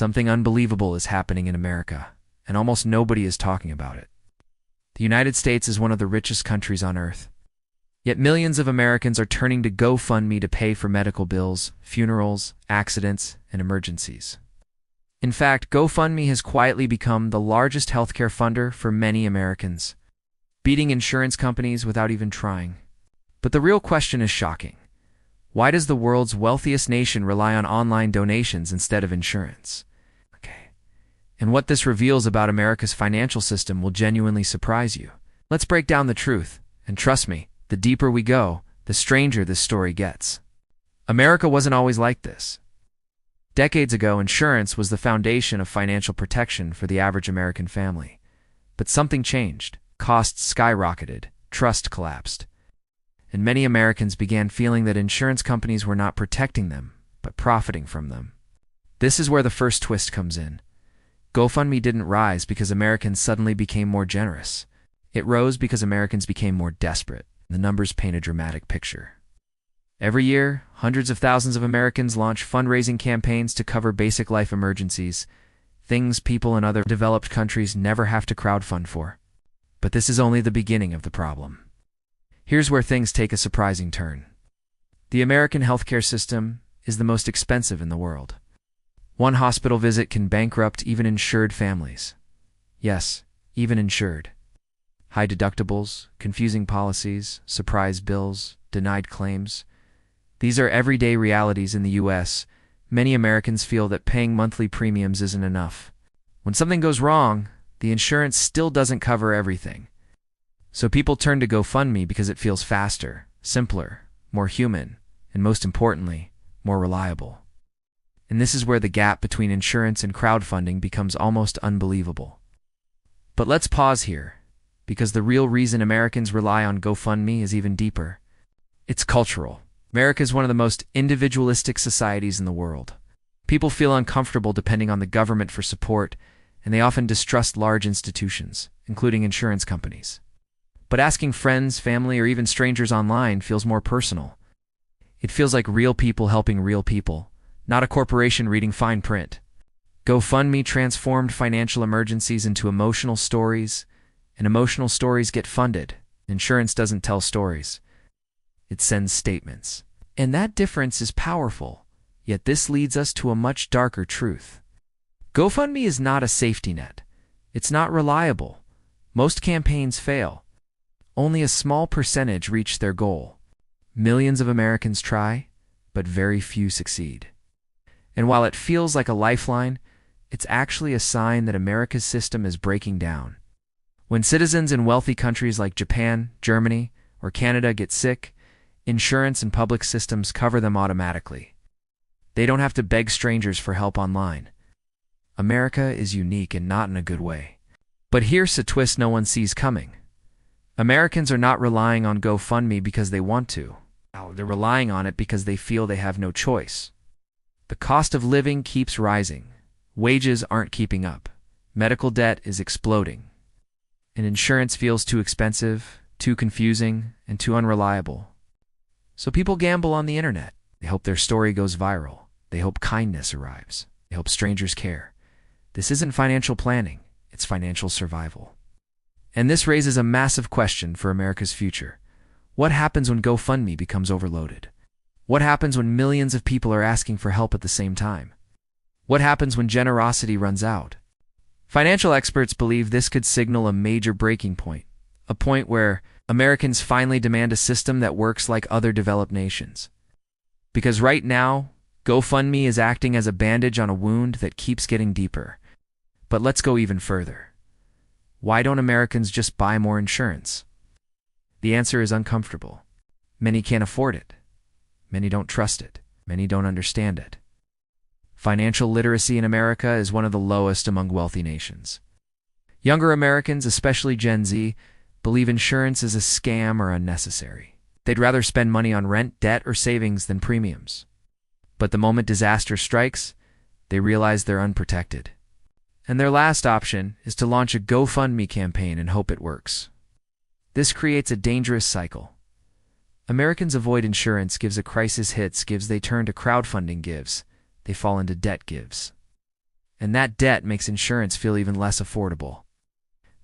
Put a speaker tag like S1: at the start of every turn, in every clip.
S1: Something unbelievable is happening in America, and almost nobody is talking about it. The United States is one of the richest countries on earth. Yet millions of Americans are turning to GoFundMe to pay for medical bills, funerals, accidents, and emergencies. In fact, GoFundMe has quietly become the largest healthcare funder for many Americans, beating insurance companies without even trying. But the real question is shocking. Why does the world's wealthiest nation rely on online donations instead of insurance? And what this reveals about America's financial system will genuinely surprise you. Let's break down the truth, and trust me, the deeper we go, the stranger this story gets. America wasn't always like this. Decades ago, insurance was the foundation of financial protection for the average American family. But something changed. Costs skyrocketed, trust collapsed, and many Americans began feeling that insurance companies were not protecting them, but profiting from them. This is where the first twist comes in. GoFundMe didn't rise because Americans suddenly became more generous. It rose because Americans became more desperate. The numbers paint a dramatic picture. Every year, hundreds of thousands of Americans launch fundraising campaigns to cover basic life emergencies, things people in other developed countries never have to crowdfund for. But this is only the beginning of the problem. Here's where things take a surprising turn. The American healthcare system is the most expensive in the world. One hospital visit can bankrupt even insured families. Yes, even insured. High deductibles, confusing policies, surprise bills, denied claims. These are everyday realities in the U.S. Many Americans feel that paying monthly premiums isn't enough. When something goes wrong, the insurance still doesn't cover everything. So people turn to GoFundMe because it feels faster, simpler, more human, and most importantly, more reliable. And this is where the gap between insurance and crowdfunding becomes almost unbelievable. But let's pause here, because the real reason Americans rely on GoFundMe is even deeper. It's cultural. America is one of the most individualistic societies in the world. People feel uncomfortable depending on the government for support, and they often distrust large institutions, including insurance companies. But asking friends, family, or even strangers online feels more personal. It feels like real people helping real people, not a corporation reading fine print. GoFundMe transformed financial emergencies into emotional stories, and emotional stories get funded. Insurance doesn't tell stories. It sends statements. And that difference is powerful, yet this leads us to a much darker truth. GoFundMe is not a safety net. It's not reliable. Most campaigns fail. Only a small percentage reach their goal. Millions of Americans try, but very few succeed. And while it feels like a lifeline, it's actually a sign that America's system is breaking down. When citizens in wealthy countries like Japan, Germany, or Canada get sick, insurance and public systems cover them automatically. They don't have to beg strangers for help online. America is unique and not in a good way. But here's a twist no one sees coming. Americans are not relying on GoFundMe because they want to. They're relying on it because they feel they have no choice. The cost of living keeps rising. Wages aren't keeping up. Medical debt is exploding. And insurance feels too expensive, too confusing, and too unreliable. So people gamble on the internet. They hope their story goes viral. They hope kindness arrives. They hope strangers care. This isn't financial planning. It's financial survival. And this raises a massive question for America's future. What happens when GoFundMe becomes overloaded? What happens when millions of people are asking for help at the same time? What happens when generosity runs out? Financial experts believe this could signal a major breaking point, a point where Americans finally demand a system that works like other developed nations. Because right now, GoFundMe is acting as a bandage on a wound that keeps getting deeper. But let's go even further. Why don't Americans just buy more insurance? The answer is uncomfortable. Many can't afford it. Many don't trust it. Many don't understand it. Financial literacy in America is one of the lowest among wealthy nations. Younger Americans, especially Gen Z, believe insurance is a scam or unnecessary. They'd rather spend money on rent, debt, or savings than premiums. But the moment disaster strikes, they realize they're unprotected. And their last option is to launch a GoFundMe campaign and hope it works. This creates a dangerous cycle. Americans avoid insurance, gives a crisis hits, gives they turn to crowdfunding, gives they fall into debt, gives. and that debt makes insurance feel even less affordable.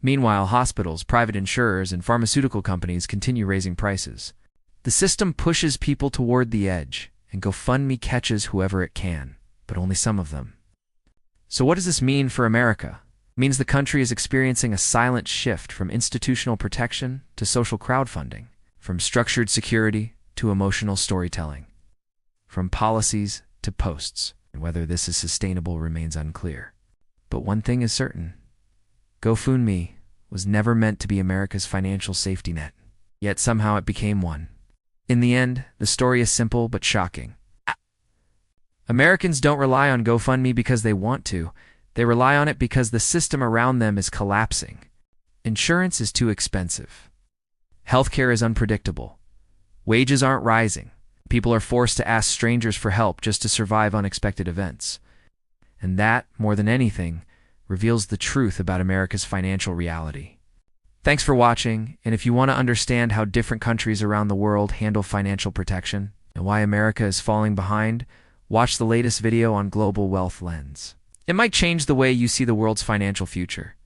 S1: Meanwhile, hospitals, private insurers, and pharmaceutical companies continue raising prices. The system pushes people toward the edge, and GoFundMe catches whoever it can, but only some of them. So what does this mean for America? It means the country is experiencing a silent shift from institutional protection to social crowdfunding, from structured security to emotional storytelling, from policies to posts, and whether this is sustainable remains unclear. But one thing is certain: GoFundMe was never meant to be America's financial safety net, yet somehow it became one. In the end, the story is simple but shocking. Americans don't rely on GoFundMe because they want to. They rely on it because the system around them is collapsing. Insurance is too expensive. Healthcare is unpredictable. Wages aren't rising. People are forced to ask strangers for help just to survive unexpected events. And that, more than anything, reveals the truth about America's financial reality. Thanks for watching, and if you want to understand how different countries around the world handle financial protection and why America is falling behind, watch the latest video on Global Wealth Lens. It might change the way you see the world's financial future.